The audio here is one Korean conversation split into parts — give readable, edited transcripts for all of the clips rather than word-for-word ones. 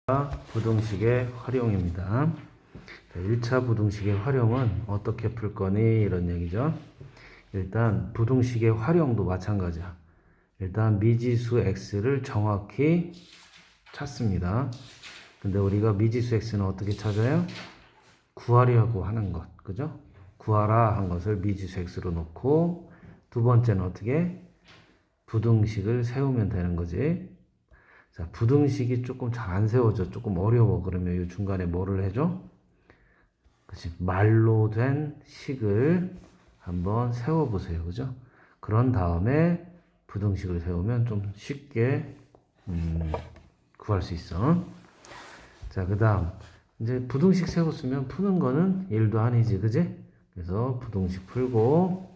부등식의 활용입니다. 1차 부등식의 활용은 어떻게 풀 거니? 이런 얘기죠. 일단 부등식의 활용도 마찬가지야. 일단 미지수 x를 정확히 찾습니다. 근데 우리가 미지수 x는 어떻게 찾아요? 구하려고 하는 것, 그죠? 구하라 한 것을 미지수 x로 놓고, 두 번째는 어떻게? 부등식을 세우면 되는 거지. 자, 부등식이 조금 잘 안 세워져. 조금 어려워. 그러면 이 중간에 뭐를 해줘? 그치? 말로 된 식을 한번 세워보세요. 그죠? 그런 다음에 부등식을 세우면 좀 쉽게 구할 수 있어. 자, 그 다음 이제 부등식 세웠으면 푸는 거는 일도 아니지. 그지? 그래서 부등식 풀고,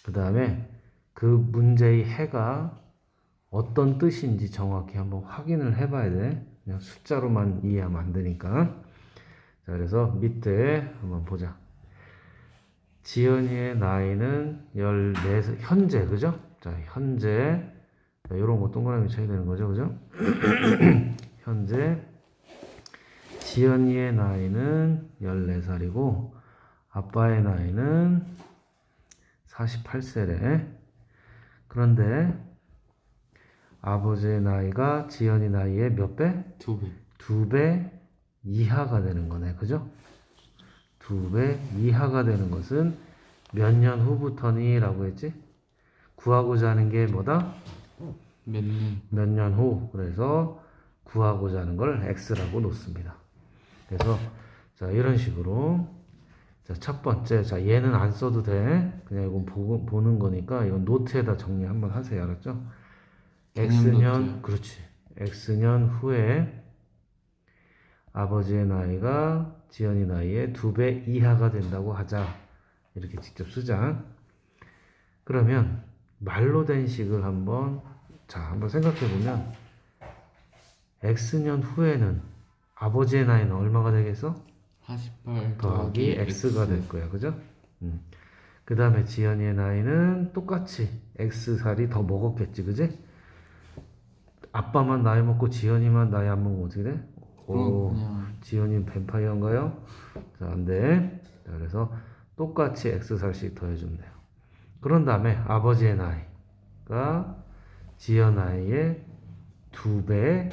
그 다음에 그 문제의 해가 어떤 뜻인지 정확히 한번 확인을 해봐야 돼. 그냥 숫자로만 이해하면 안 되니까. 자, 그래서 밑에 한번 보자. 지연이의 나이는 14살, 현재, 그죠? 자, 현재, 이런 거 동그라미 쳐야 되는 거죠, 그죠? 현재, 지연이의 나이는 14살이고, 아빠의 나이는 48세래. 그런데, 아버지의 나이가 지연이 나이의 몇 배? 2배. 2배 이하가 되는 거네. 그죠? 2배 이하가 되는 것은 몇 년 후부터니? 라고 했지? 구하고자 하는 게 뭐다? 몇 년? 몇 년 후. 그래서 구하고자 하는 걸 x라고 놓습니다. 그래서 자, 이런 식으로 자, 첫 번째, 자, 얘는 안 써도 돼. 그냥 이건 보는 거니까 이건 노트에다 정리 한번 하세요. 알았죠? x년, 그렇지. x년 후에 아버지의 나이가 지연이 나이의 2배 이하가 된다고 하자. 이렇게 직접 쓰자. 그러면 말로 된 식을 한번 생각해 보면 x년 후에는 아버지의 나이는 얼마가 되겠어? 48 더하기 x가 될 거야. 그죠? 그 다음에 지연이의 나이는 똑같이 x살이 더 먹었겠지. 그지? 아빠만 나이 먹고 지연이만 나이 안 먹으면 어떻게 돼? 오, 지연이 뱀파이어인가요? 자, 안 돼. 자, 그래서 똑같이 x살씩 더해주면 돼요. 그런 다음에 아버지의 나이가 지연 나이의 2배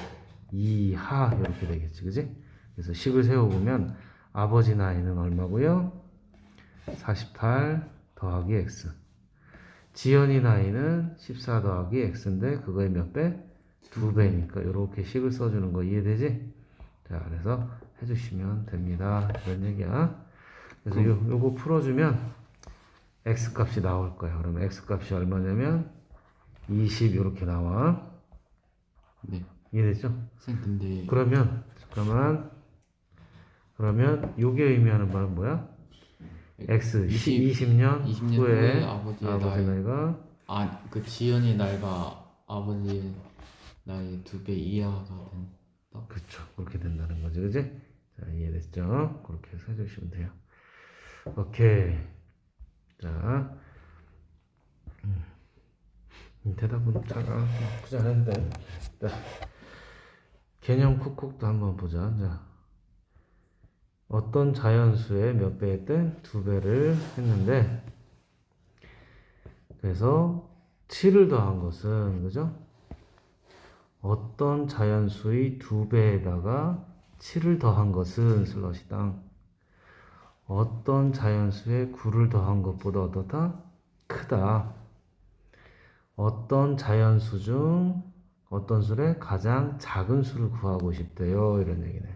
이하 이렇게 되겠지. 그지? 그래서 식을 세워보면 아버지 나이는 얼마고요? 48 더하기 x. 지연이 나이는 14 더하기 x인데 그거의 몇 배? 2배니까 이렇게 식을 써주는 거 이해되지? 자, 그래서 해주시면 됩니다. 이런 얘기야. 그래서 요거 풀어주면 x 값이 나올 거야. 그러면 x 값이 얼마냐면 20 이렇게 나와. 네. 이해됐죠? 쌤, 근데 그러면 잠깐만. 그러면 요게 의미하는 바는 뭐야? x 20년 후에 아버지 나이가 그 지연이 나이가 아버지 나이 2배 이하가 된다. 그렇죠. 그렇게 된다는 거죠. 그지? 자, 이해됐죠? 그렇게 해서 해주시면 돼요. 오케이. 자, 대답은 나쁘지 않은데. 자, 개념 쿡쿡도 한번 보자. 자, 어떤 자연수의 몇 배에 때 2배를 했는데, 그래서 7을 더한 것은, 그죠? 어떤 자연수의 2배에다가 7을 더한 것은 슬러시당 어떤 자연수의 9를 더한 것보다 어떻다? 크다. 어떤 자연수 중 어떤 수의 가장 작은 수를 구하고 싶대요. 이런 얘기네.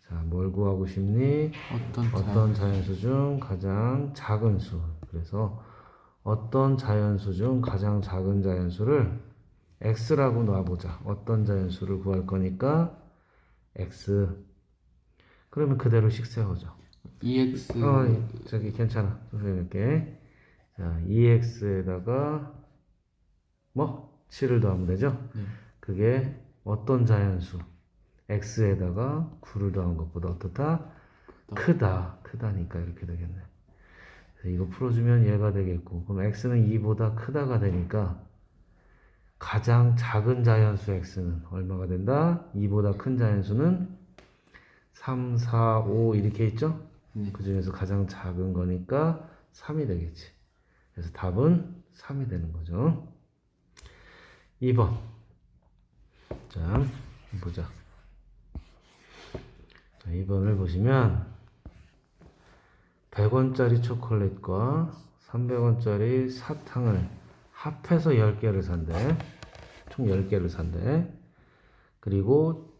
자, 뭘 구하고 싶니? 어떤 자연수 중 가장 작은 수. 그래서 어떤 자연수 중 가장 작은 자연수를 x라고 놔보자. 어떤 자연수를 구할 거니까 x. 그러면 그대로씩 세워줘. EX 저기 괜찮아. 선생님께. 자, EX에다가 뭐 7을 더하면 되죠? 네. 그게 어떤 자연수 X에다가 9를 더한 것보다 어떻다? 크다. 크다니까 이렇게 되겠네. 이거 풀어주면 얘가 되겠고, 그럼 X는 2보다 크다가 되니까 가장 작은 자연수 x는 얼마가 된다? 2보다 큰 자연수는 3, 4, 5 이렇게 있죠? 네. 그 중에서 가장 작은 거니까 3이 되겠지. 그래서 답은 3이 되는 거죠. 2번. 자, 보자. 자, 2번을 보시면 100원짜리 초콜릿과 300원짜리 사탕을 합해서 10개를 산대. 총 10개를 산대. 그리고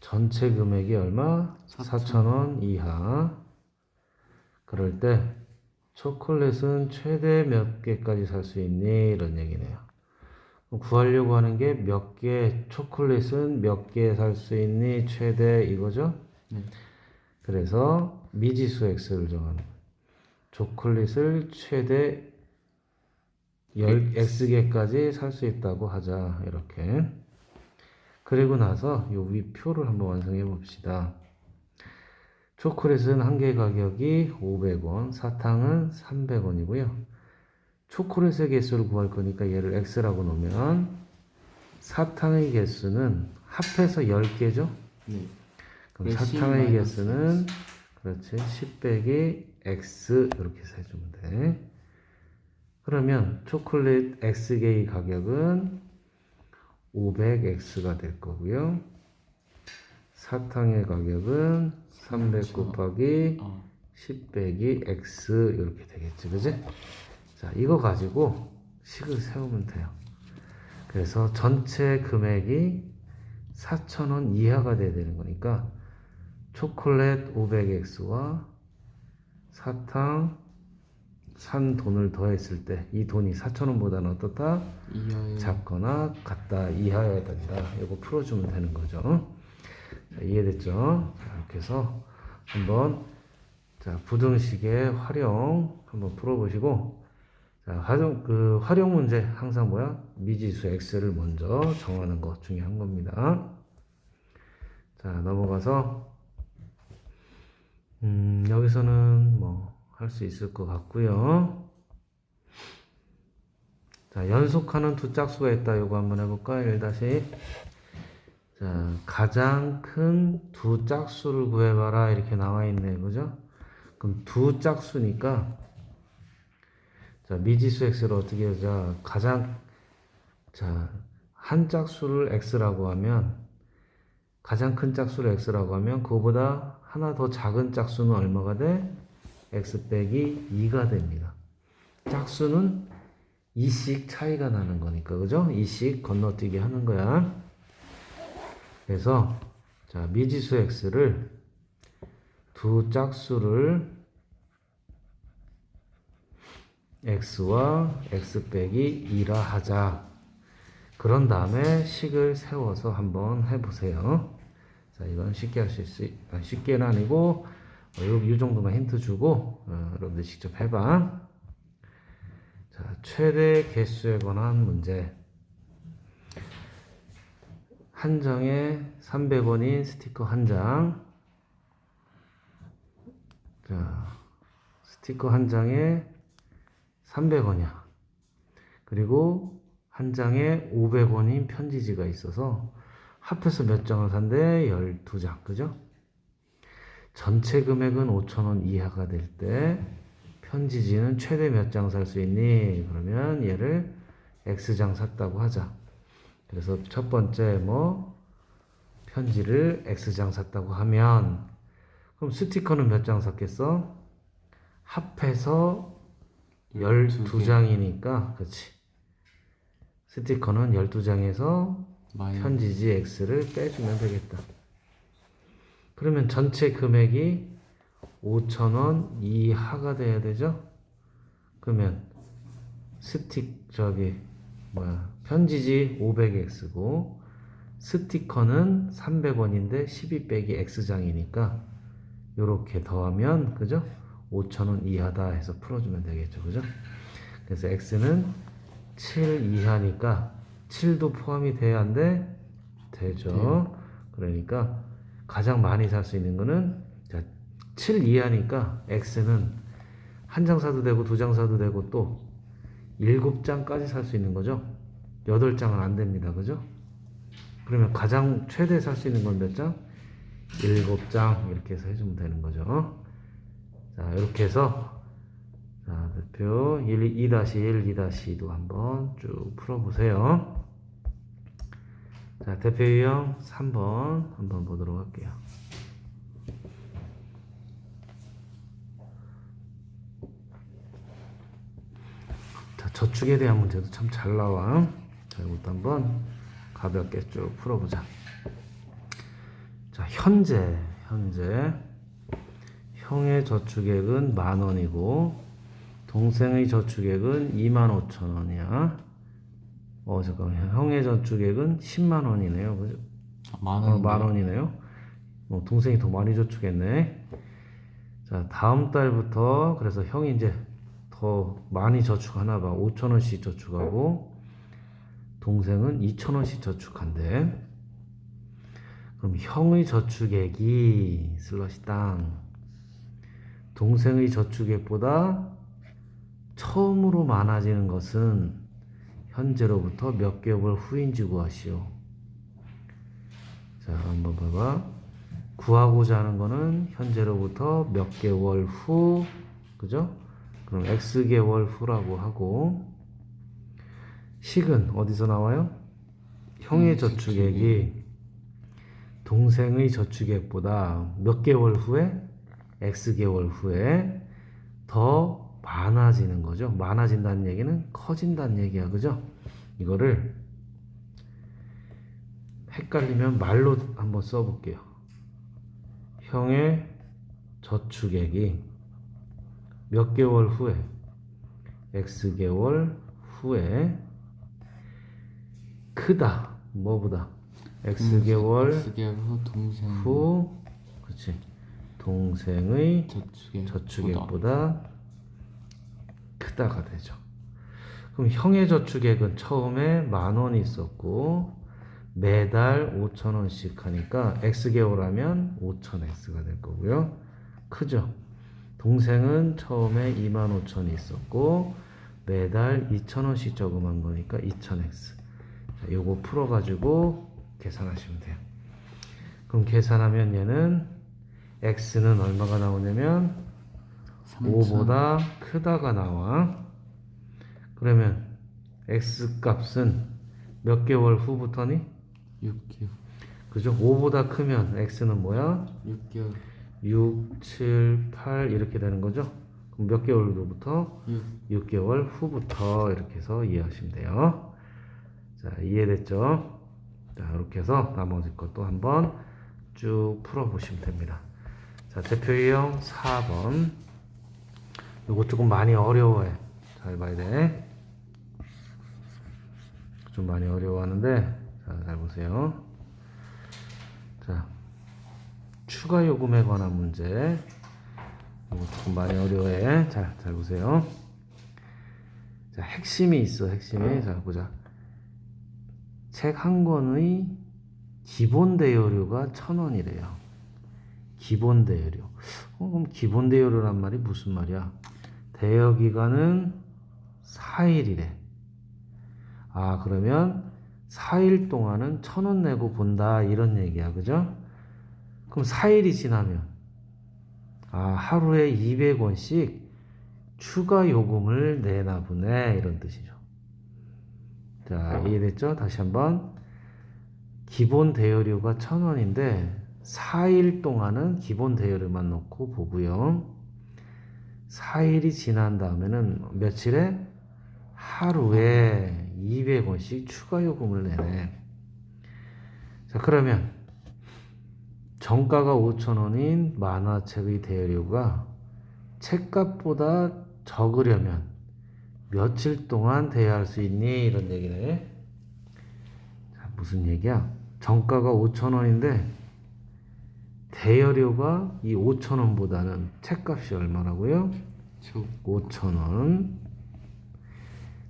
전체 금액이 얼마? 4,000원 이하. 그럴 때 초콜릿은 최대 몇 개까지 살 수 있니? 이런 얘기네요. 구하려고 하는 게 몇 개, 초콜릿은 몇 개 살 수 있니? 최대 이거죠? 네. 그래서 미지수 x를 정하는 거예요. 초콜릿을 최대 x개까지 살 수 있다고 하자. 이렇게. 그리고 나서 요 위 표를 한번 완성해 봅시다. 초콜릿은 한 개 가격이 500원, 사탕은 300원이고요. 초콜릿의 개수를 구할 거니까 얘를 x라고 놓으면 사탕의 개수는 합해서 10개죠? 네. 그럼 네, 사탕의 10 개수는 그렇지 10 빼기 x 이렇게 해서 해주면 돼. 그러면 초콜릿 x개의 가격은 500x가 될 거고요. 사탕의 가격은 300 곱하기 10 빼기 x 이렇게 되겠지, 그지? 자, 이거 가지고 식을 세우면 돼요. 그래서 전체 금액이 4,000원 이하가 돼야 되는 거니까 초콜릿 500x와 사탕 산 돈을 더했을 때 이 돈이 4,000원보다는 어떻다? 이하에 작거나 같다, 이하여야 된다. 이거 풀어주면 되는 거죠. 자, 이해됐죠? 자, 이렇게 해서 한번 자, 부등식의 활용 한번 풀어보시고 자, 활용 문제 항상 뭐야? 미지수 x를 먼저 정하는 거 중요한 겁니다. 자, 넘어가서 여기서는 뭐 할 수 있을 것 같고요. 자, 연속하는 두 짝수가 있다. 요거 한번 해볼까? 1다시. 자, 가장 큰 두 짝수를 구해봐라. 이렇게 나와 있네. 그죠? 그럼 두 짝수니까 자, 미지수 x를 어떻게 하자? 자, 한 짝수를 x라고 하면 가장 큰 짝수를 x라고 하면 그거보다 하나 더 작은 짝수는 얼마가 돼? x 빼기 2가 됩니다. 짝수는 2씩 차이가 나는 거니까, 그죠? 2씩 건너뛰기 하는 거야. 그래서 자, 미지수 x를 두 짝수를 x와 x 빼기 2라 하자. 그런 다음에 식을 세워서 한번 해보세요. 자, 이건 쉽게 할 수 쉽게는 아니고 이 정도만 힌트 주고 여러분들 직접 해봐. 자, 최대 개수에 관한 문제. 한 장에 300원인 스티커 한 장. 자, 스티커 한 장에 300원이야. 그리고 한 장에 500원인 편지지가 있어서 합해서 몇 장을 산대? 12장. 그죠? 전체 금액은 5,000원 이하가 될 때 편지지는 최대 몇 장 살 수 있니? 그러면 얘를 X장 샀다고 하자. 그래서 첫 번째 뭐 편지를 X장 샀다고 하면 그럼 스티커는 몇 장 샀겠어? 합해서 12장이니까 그렇지. 스티커는 12장에서 편지지 X를 빼주면 되겠다. 그러면 전체 금액이 5,000원 이하가 돼야 되죠? 그러면 편지지 500X고 스티커는 300원인데 12 빼기 X장이니까 요렇게 더하면 그죠? 5,000원 이하다 해서 풀어주면 되겠죠. 그죠? 그래서 X는 7 이하니까 7도 포함이 돼야 안 돼? 되죠. 그러니까 가장 많이 살 수 있는 거는 7 이하니까 X는 한 장 사도 되고 두 장 사도 되고 또 7장까지 살 수 있는 거죠. 8장은 안 됩니다. 그죠? 그러면 가장 최대 살 수 있는 건 몇 장? 7장 이렇게 해서 해주면 되는 거죠. 자, 이렇게 해서 자, 대표 2-1, 2-2도 한번 쭉 풀어보세요. 자, 대표 유형 3번 한번 보도록 할게요. 자, 저축에 대한 문제도 참 잘 나와. 자, 이것도 한번 가볍게 쭉 풀어보자. 자, 현재 형의 저축액은 10,000원이고 동생의 저축액은 25,000원이야. 잠깐만. 형의 저축액은 10만 원이네요. 그죠? 만 원인데요? 만 원이네요. 동생이 더 많이 저축했네. 자, 다음 달부터 그래서 형이 이제 더 많이 저축하나 봐. 5,000원씩 저축하고 동생은 2,000원씩 저축한대. 그럼 형의 저축액이 슬러시 땅 동생의 저축액보다 처음으로 많아지는 것은 현재로부터 몇 개월 후인지 구하시오. 자, 한번 봐봐. 구하고자 하는 거는 현재로부터 몇 개월 후, 그죠? 그럼 X 개월 후라고 하고, 식은 어디서 나와요? 형의 저축액이 동생의 저축액보다 몇 개월 후에? X 개월 후에 더 많아지는 거죠. 많아진다는 얘기는 커진다는 얘기야. 그죠? 이거를 헷갈리면 말로 한번 써볼게요. 형의 저축액이 몇 개월 후에 X 개월 후에 크다. 뭐보다? X 개월 후 동생 후 그렇지. 동생의 저축액보다 크다가 되죠. 그럼 형의 저축액은 처음에 10,000원이 있었고 매달 5,000원씩 하니까 X개월 하면 5,000X가 될 거고요. 크죠? 동생은 처음에 25,000원이 있었고 매달 2,000원씩 저금한 거니까 2,000X. 자, 요거 풀어가지고 계산하시면 돼요. 그럼 계산하면 얘는 X는 얼마가 나오냐면 5보다 크다가 나와. 그러면 X 값은 몇 개월 후부터니? 6개월. 그죠? 5보다 크면 X는 뭐야? 6개월. 6, 7, 8 이렇게 되는 거죠? 그럼 몇 개월 후부터? 6개월 후부터 이렇게 해서 이해하시면 돼요. 자, 이해됐죠? 자, 이렇게 해서 나머지 것도 한번 쭉 풀어보시면 됩니다. 자, 대표 유형 4번. 이거 조금 많이 어려워해. 잘 봐야 돼. 좀 많이 어려워하는데, 자, 잘 보세요. 자, 추가 요금에 관한 문제. 이거 조금 많이 어려워해. 자, 잘 보세요. 자, 핵심이 있어, 핵심이. 자, 보자. 책 한 권의 기본 대여료가 1,000원이래요. 기본 대여료. 그럼 기본 대여료란 말이 무슨 말이야? 대여 기간은 4일이래. 아, 그러면 4일 동안은 1,000원 내고 본다 이런 얘기야. 그죠? 그럼 4일이 지나면 하루에 200원씩 추가 요금을 내나 보네 이런 뜻이죠. 자, 이해됐죠? 다시 한번. 기본 대여료가 1,000원인데 4일 동안은 기본 대여료만 넣고 보고요. 4일이 지난 다음에는 며칠에? 하루에 200원씩 추가 요금을 내네. 자, 그러면 정가가 5,000원인 만화책의 대여료가 책값보다 적으려면 며칠 동안 대여할 수 있니? 이런 얘기네. 자, 무슨 얘기야? 정가가 5,000원인데 대여료가 이 5,000원보다는 책값이 얼마라고요? 5,000원.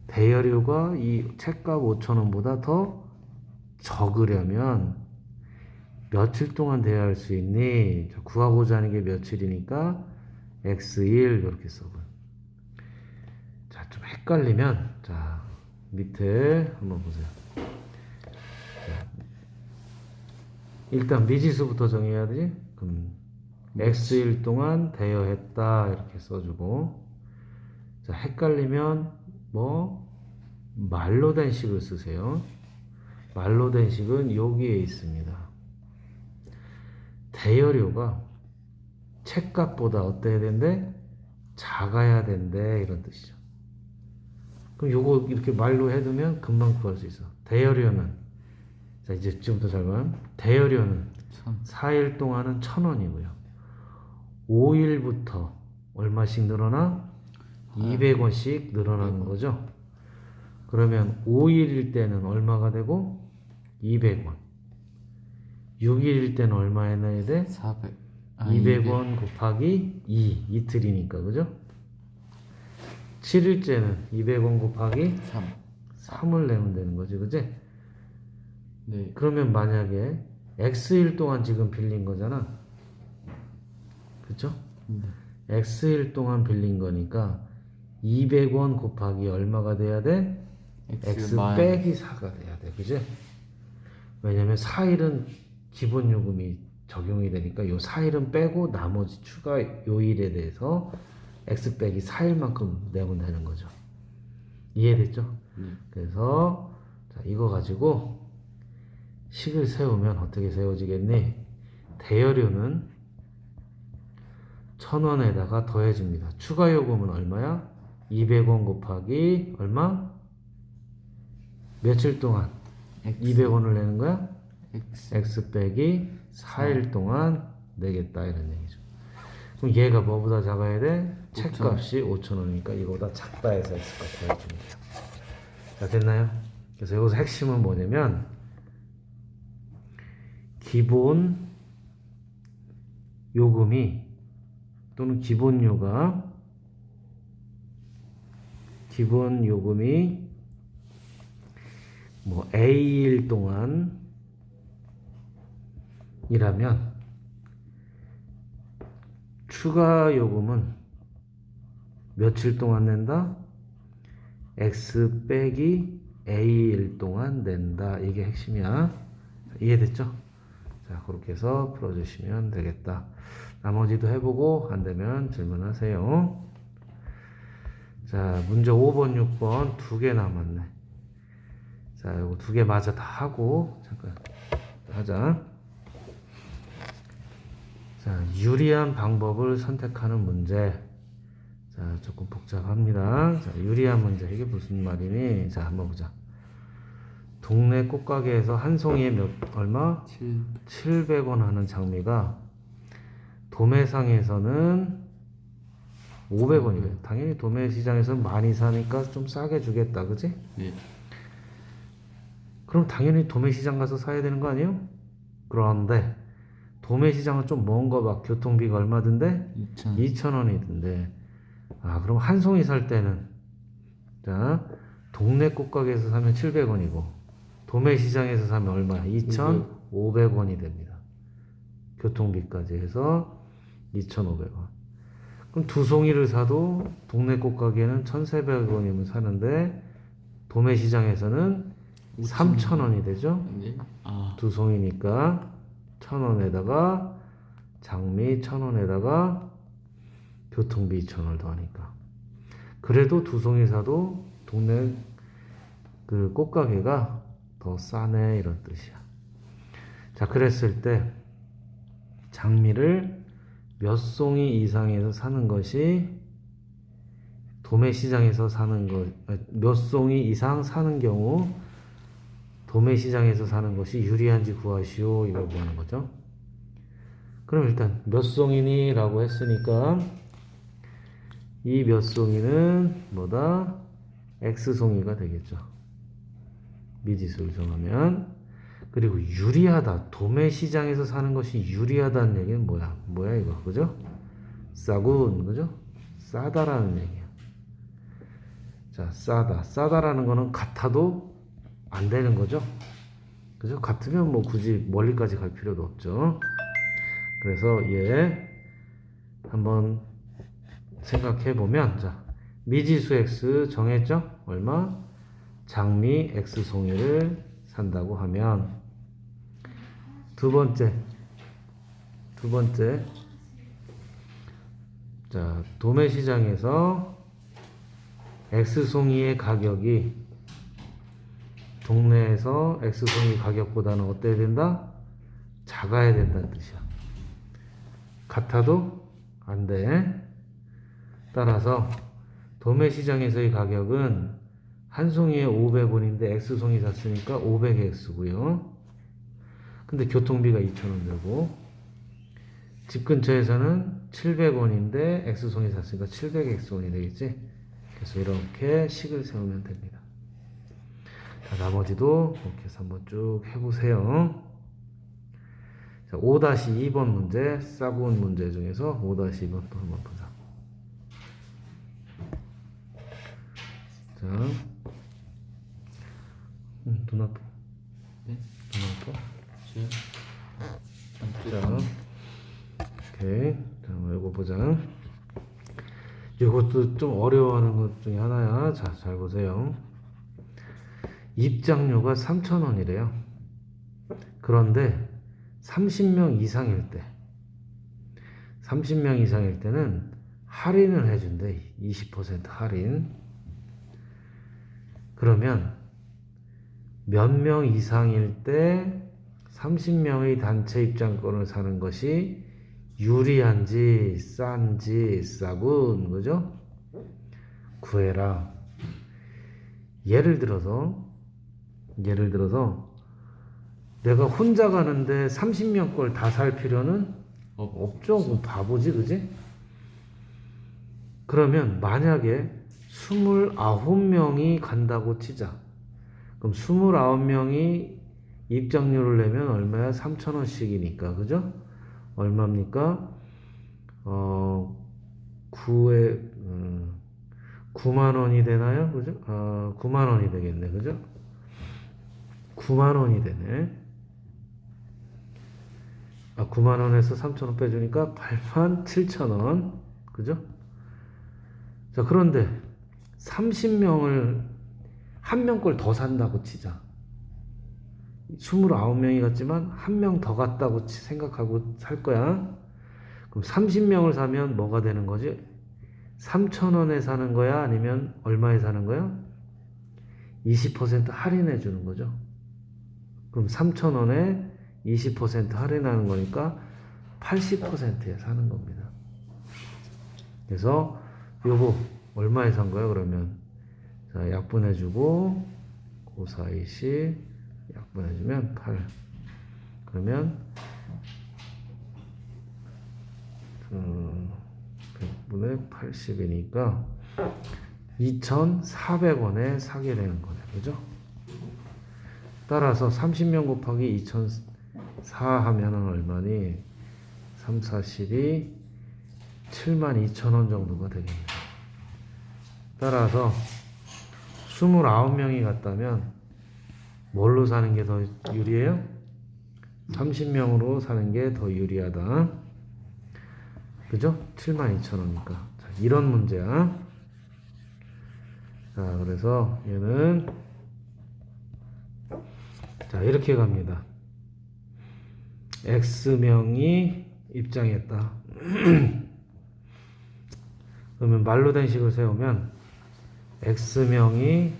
대여료가 이 책값 5,000원보다 더 적으려면 며칠 동안 대여할 수 있니? 구하고자 하는 게 며칠이니까 X1 이렇게 써봐요. 자, 좀 헷갈리면 자, 밑에 한번 보세요. 일단 미지수부터 정해야 되지. 그럼 x일 동안 대여했다 이렇게 써주고, 자 헷갈리면 뭐 말로 된 식을 쓰세요. 말로 된 식은 여기에 있습니다. 대여료가 책값보다 어때야 된대? 작아야 된대 이런 뜻이죠. 그럼 요거 이렇게 말로 해두면 금방 구할 수 있어. 대여료는, 자 이제 지금부터 잘 보면 대여료는 4일 동안은 1,000원이고요. 5일부터 얼마씩 늘어나? 200원씩 늘어나는 거죠. 그러면 5일일 때는 얼마가 되고? 200원. 6일일 때는 얼마 해놔야 돼? 200원 곱하기 2. 이틀이니까, 그죠? 7일째는 200원 곱하기 3을 내면 되는 거지, 그지? 네. 그러면 만약에 X일 동안 지금 빌린 거잖아. 그쵸? X일 동안 빌린 거니까 200원 곱하기 얼마가 돼야 돼? X 빼기 4가 돼야 돼. 그지? 왜냐면 4일은 기본 요금이 적용이 되니까 요 4일은 빼고 나머지 추가 요일에 대해서 X 빼기 4일만큼 내면 되는 거죠. 이해됐죠? 그래서 자, 이거 가지고 식을 세우면 어떻게 세워지겠니? 대여료는 1,000원에다가 더해줍니다. 추가 요금은 얼마야? 200원 곱하기 얼마? 며칠 동안 200원을 내는 거야? X 빼기 4일 동안 내겠다 이런 얘기죠. 그럼 얘가 뭐보다 작아야 돼? 책값이 5,000원이니까 이거보다 작다 해서 X값 더해주면 돼요. 자 됐나요? 그래서 여기서 핵심은 뭐냐면 기본 요금이 또는 기본 요금이 뭐 A일 동안 이라면 추가 요금은 며칠 동안 낸다? X 빼기 A일 동안 낸다. 이게 핵심이야. 이해됐죠? 자, 그렇게 해서 풀어주시면 되겠다. 나머지도 해보고 안 되면 질문하세요. 자, 문제 5번, 6번 두 개 남았네. 자, 요거 두 개 마저 다 하고 잠깐 하자. 자, 유리한 방법을 선택하는 문제. 자, 조금 복잡합니다. 자, 유리한 문제. 이게 무슨 말이니? 자, 한번 보자. 동네 꽃가게에서 한 송이에 얼마? 700원 하는 장미가 도매상에서는 500원이래. 당연히 도매시장에서는 많이 사니까 좀 싸게 주겠다. 그지? 네. 그럼 당연히 도매시장 가서 사야 되는 거 아니에요? 그런데 도매시장은 좀 먼 거 봐. 교통비가 얼마던데? 2,000원이던데. 아, 그럼 한 송이 살 때는 자, 동네 꽃가게에서 사면 700원이고 도매시장에서 사면 얼마야? 2,500원이 됩니다. 교통비까지 해서 2,500원. 그럼 두 송이를 사도 동네 꽃가게는 1,300원이면 사는데 도매시장에서는 3,000원이 되죠? 네. 두 송이니까 1,000원에다가 장미 1,000원에다가 교통비 2,000원을 더하니까 그래도 두 송이 사도 동네 그 꽃가게가 더 싸네 이런 뜻이야. 자, 그랬을 때 장미를 몇 송이 이상에서 사는 것이 도매시장에서 사는 것, 몇 송이 이상 사는 경우 도매시장에서 사는 것이 유리한지 구하시오. 이걸 구하는 거죠. 그럼 일단 몇 송이니? 라고 했으니까 이 몇 송이는 뭐다? X송이가 되겠죠. 미지수를 정하면. 그리고 유리하다. 도매시장에서 사는 것이 유리하다는 얘기는 뭐야? 뭐야 이거, 그죠? 싸군, 그죠? 싸다라는 얘기야. 자, 싸다라는 거는 같아도 안 되는 거죠. 그죠? 같으면 뭐 굳이 멀리까지 갈 필요도 없죠. 그래서 얘 한번 생각해 보면, 자, 미지수 X 정했죠? 얼마? 장미 X송이를 산다고 하면 두 번째 자, 도매시장에서 X송이의 가격이 동네에서 X송이 가격보다는 어때야 된다? 작아야 된다는 뜻이야. 같아도 안 돼. 따라서 도매시장에서의 가격은 한 송이에 500원인데 X송이 샀으니까 500X고요. 근데 교통비가 2,000원 들고, 집 근처에서는 700원인데 X송이 샀으니까 700X원이 되겠지. 그래서 이렇게 식을 세우면 됩니다. 자, 나머지도 이렇게 해서 한번 쭉 해보세요. 자, 5-2번 문제, 싸구운 문제 중에서 5-2번 또 한번 보자. 자, 눈 아파. 네? 눈 아파? 저요? 자, 오케이. 자, 이거 보자. 이것도 좀 어려워하는 것 중에 하나야. 자, 잘 보세요. 입장료가 3,000원이래요. 그런데 30명 이상일 때는 할인을 해준대. 20% 할인. 그러면 몇 명 이상일 때 30명의 단체 입장권을 사는 것이 유리한지 싼지 싸군, 그죠? 구해라. 예를 들어서 내가 혼자 가는데 30명 걸 다 살 필요는 없죠. 그럼 바보지, 그지? 그러면 만약에 29명이 간다고 치자. 그럼 29명이 입장료를 내면 얼마야? 3,000원씩이니까, 그죠? 얼마입니까? 9만 원이 되나요? 그죠? 9만 원이 되겠네, 그죠? 9만 원이 되네. 9만 원에서 3,000원 빼주니까 87,000원, 그죠? 자, 그런데 30명을 한 명 걸 더 산다고 치자. 29명이 갔지만 한 명 더 갔다고 생각하고 살 거야. 그럼 30명을 사면 뭐가 되는 거지? 3,000원에 사는 거야? 아니면 얼마에 사는 거야? 20% 할인해 주는 거죠. 그럼 3,000원에 20% 할인하는 거니까 80%에 사는 겁니다. 그래서 요거 얼마에 산 거야, 그러면? 자, 약분해주고 9, 4, 20 약분해주면 8. 그러면 100분의 80이니까 2,400원에 사게 되는 거네, 그죠? 따라서 30명 곱하기 2,400 하면은 얼마니? 3, 4, 12 72,000원 정도가 되겠네요. 따라서 29명이 갔다면 뭘로 사는 게 더 유리해요? 30명으로 사는 게 더 유리하다. 그죠? 72,000원이니까. 자, 이런 문제야. 자, 그래서 얘는 자, 이렇게 갑니다. X명이 입장했다. 그러면 말로 된 식을 세우면 X명이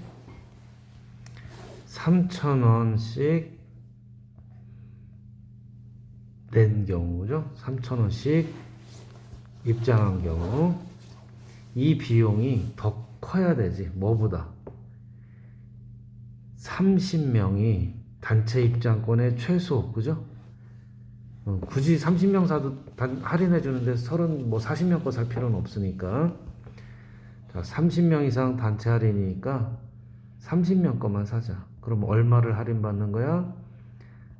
3,000원씩 낸 경우죠. 3,000원씩 입장한 경우 이 비용이 더 커야 되지. 뭐보다? 30명이 단체 입장권의 최소, 그죠? 굳이 30명 사도 할인해 주는데 40명 거 살 필요는 없으니까. 자, 30명 이상 단체 할인이니까 30명 거만 사자. 그럼 얼마를 할인받는 거야?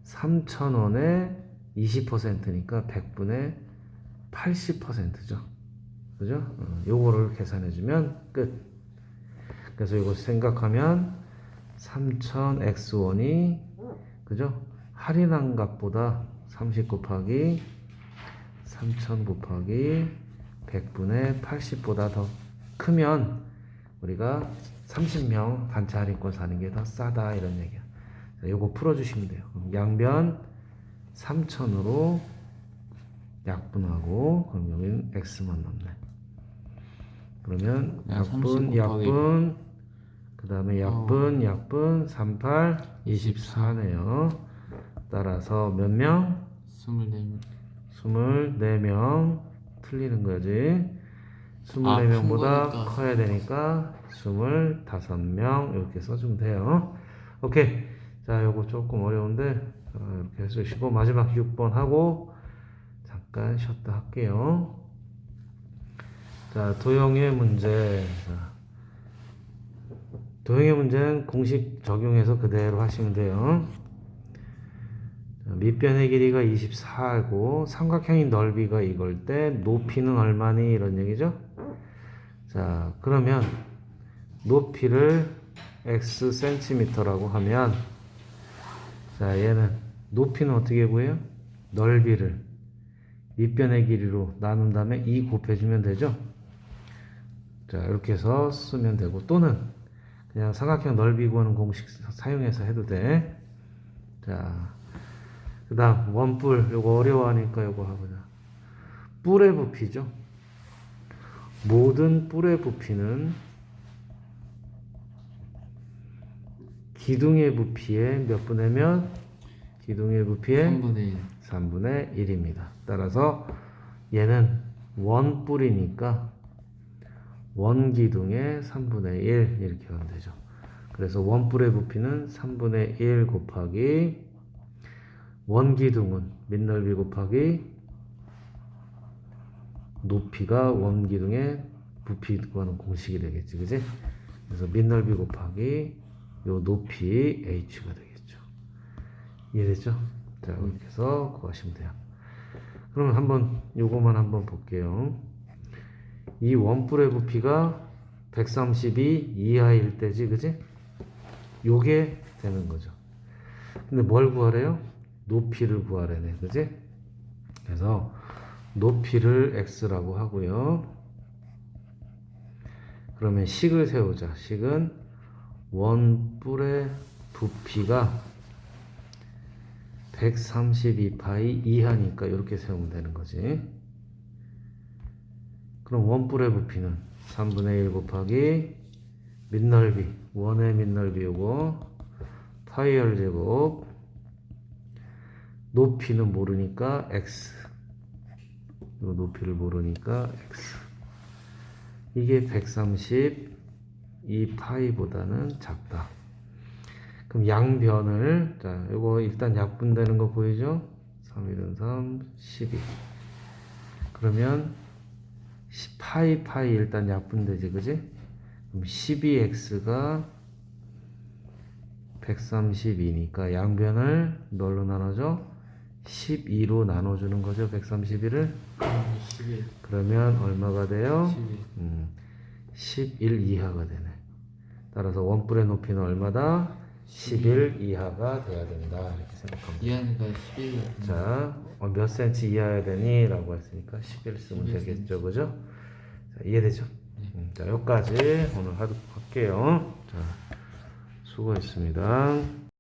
3,000원에 20%니까 100분의 80%죠. 그죠? 요거를 계산해 주면 끝. 그래서 이거 생각하면 3,000X원이, 그죠? 할인한 값보다 30 곱하기 3,000 곱하기 100분의 80보다 더 크면 우리가 30명 단체 할인권 사는 게 더 싸다 이런 얘기야. 자, 요거 풀어주시면 돼요. 양변 3,000으로 약분하고 그럼 여기는 x만 남네. 그러면 야, 30 약분 곱하기 약분 그 다음에 약분 38 24네요. 따라서 몇 명? 24명. 24명 틀리는 거지. 큰 24명보다 거니까. 커야 되니까 25명 이렇게 써주면 돼요. 오케이. 자, 요거 조금 어려운데 이렇게 해주시고 마지막 6번 하고 잠깐 쉬었다 할게요. 자, 도형의 문제. 자, 도형의 문제는 공식 적용해서 그대로 하시면 돼요. 밑변의 길이가 24고 삼각형의 넓이가 이걸 때 높이는 얼마니 이런 얘기죠. 자, 그러면 높이를 x cm라고 하면 자, 얘는 높이는 어떻게 구해요? 넓이를 밑변의 길이로 나눈 다음에 2 곱해주면 되죠. 자, 이렇게 해서 쓰면 되고 또는 그냥 삼각형 넓이 구하는 공식 사용해서 해도 돼. 자, 그 다음 원뿔 요거 어려워하니까 요거 하보자. 뿔의 부피죠. 모든 뿔의 부피는 기둥의 부피의 몇 분의 몇? 기둥의 부피의 3분의 1. 3분의 1입니다. 따라서 얘는 원뿔이니까 원기둥의 3분의 1 이렇게 하면 되죠. 그래서 원뿔의 부피는 3분의 1 곱하기 원기둥은 밑넓이 곱하기 높이가 원기둥의 부피 구하는 공식이 되겠지, 그지? 그래서 밑넓이 곱하기 요 높이 h가 되겠죠. 이해됐죠? 자, 이렇게 해서 구하시면 돼요. 그러면 한번 요거만 한번 볼게요. 이 원뿔의 부피가 132 이하일 때지, 그지? 요게 되는 거죠. 근데 뭘 구하래요? 높이를 구하래네, 그지? 그래서 높이를 x라고 하고요. 그러면 식을 세우자. 식은 원뿔의 부피가 132파이 이하니까 이렇게 세우면 되는 거지. 그럼 원뿔의 부피는 3분의 1 곱하기 밑넓이, 원의 밑넓이 요거 파이 r 제곱 높이는 모르니까 x 요 높이를 모르니까 x 이게 132파이보다는 작다. 그럼 양변을 자 요거 일단 약분되는 거 보이죠? 3, 1은 3, 12 그러면 10파이 일단 약분되지, 그지? 그럼 12x가 132니까 양변을 뭘로 나눠줘? 12로 나눠주는 거죠. 131을 11. 그러면 얼마가 돼요? 11. 11 이하가 되네. 따라서 원뿔의 높이는 얼마다? 11 이하가 돼야 된다. 이렇게 생각합니다. 이하니까 11. 자, 몇 센치 이하야 되니? 라고 했으니까 11 쓰면 11 되겠죠. 그죠? 자, 이해되죠? 자, 여기까지 오늘 하도록 할게요. 자, 수고했습니다.